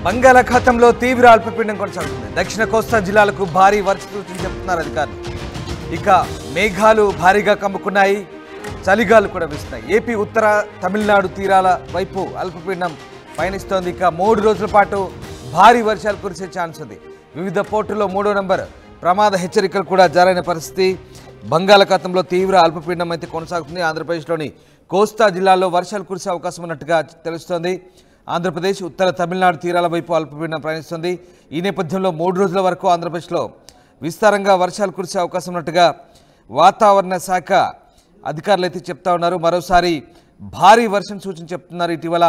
బంగాళాఖాతంలో తీవ్ర అల్పపీడనం కొనసాగుతుంది. దక్షిణ కోస్తా జిల్లాలకు భారీ వర్ష సూచన చెప్తున్నారు అధికారులు. ఇక మేఘాలు భారీగా కమ్ముకున్నాయి, చలిగాలు కూడా వీస్తున్నాయి. ఏపీ ఉత్తర తమిళనాడు తీరాల వైపు అల్పపీడనం పయనిస్తోంది. ఇక 3 రోజుల పాటు భారీ వర్షాలు కురిసే ఛాన్స్ ఉంది. వివిధ పోర్టుల్లో 3వ నంబర్ ప్రమాద హెచ్చరికలు కూడా జారైన పరిస్థితి. బంగాళాఖాతంలో తీవ్ర అల్పపీడనం అయితే కొనసాగుతుంది. ఆంధ్రప్రదేశ్లోని కోస్తా జిల్లాల్లో వర్షాలు కురిసే అవకాశం ఉన్నట్టుగా తెలుస్తోంది. ఆంధ్రప్రదేశ్ ఉత్తర తమిళనాడు తీరాల వైపు అల్పపీడనం ప్రయాణిస్తుంది. ఈ నేపథ్యంలో 3 రోజుల వరకు ఆంధ్రప్రదేశ్లో విస్తారంగా వర్షాలు కురిసే అవకాశం ఉన్నట్టుగా వాతావరణ శాఖ అధికారులు అయితే చెప్తా ఉన్నారు. మరోసారి భారీ వర్షం సూచన చెప్తున్నారు. ఇటీవల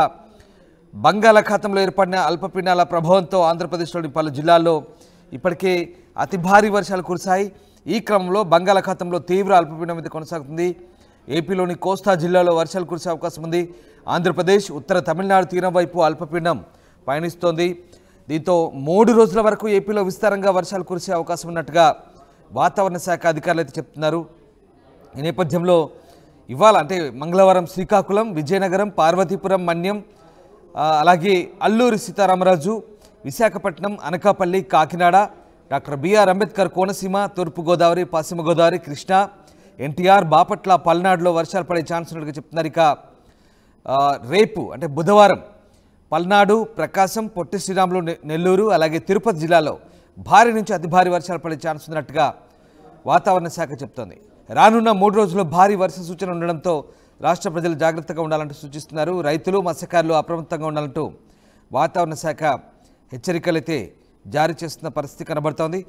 బంగాళాఖాతంలో ఏర్పడిన అల్పపీడనాల ప్రభావంతో ఆంధ్రప్రదేశ్లోని పలు జిల్లాల్లో ఇప్పటికే అతి భారీ వర్షాలు కురిశాయి. ఈ క్రమంలో బంగాళాఖాతంలో తీవ్ర అల్పపీడనం అయితే కొనసాగుతుంది. ఏపీలోని కోస్తా జిల్లాలో వర్షాలు కురిసే అవకాశం ఉంది. ఆంధ్రప్రదేశ్ ఉత్తర తమిళనాడు తీరం వైపు అల్పపీడనం పయనిస్తోంది. దీంతో 3 రోజుల వరకు ఏపీలో విస్తారంగా వర్షాలు కురిసే అవకాశం ఉన్నట్టుగా వాతావరణ శాఖ అధికారులు అయితే చెప్తున్నారు. ఈ నేపథ్యంలో ఇవాళ అంటే మంగళవారం శ్రీకాకుళం, విజయనగరం, పార్వతీపురం, మన్యం, అలాగే అల్లూరి సీతారామరాజు, విశాఖపట్నం, అనకాపల్లి, కాకినాడ, డాక్టర్ బిఆర్ అంబేద్కర్ కోనసీమ, తూర్పుగోదావరి, పశ్చిమ గోదావరి, కృష్ణా, ఎన్టీఆర్, బాపట్ల, పల్నాడులో వర్షాలు పడే ఛాన్స్ ఉన్నట్టుగా చెప్తున్నారు. ఇక రేపు అంటే బుధవారం పల్నాడు, ప్రకాశం, పొట్టి శ్రీరాములు, నెల్లూరు, అలాగే తిరుపతి జిల్లాలో భారీ నుంచి అతి భారీ వర్షాలు పడే ఛాన్స్ ఉన్నట్టుగా వాతావరణ శాఖ చెప్తోంది. రానున్న 3 రోజుల్లో భారీ వర్ష సూచన ఉండడంతో రాష్ట్ర ప్రజలు జాగ్రత్తగా ఉండాలంటూ సూచిస్తున్నారు. రైతులు, మత్స్యకారులు అప్రమత్తంగా ఉండాలంటూ వాతావరణ శాఖ హెచ్చరికలైతే జారీ చేస్తున్న పరిస్థితి కనబడుతోంది.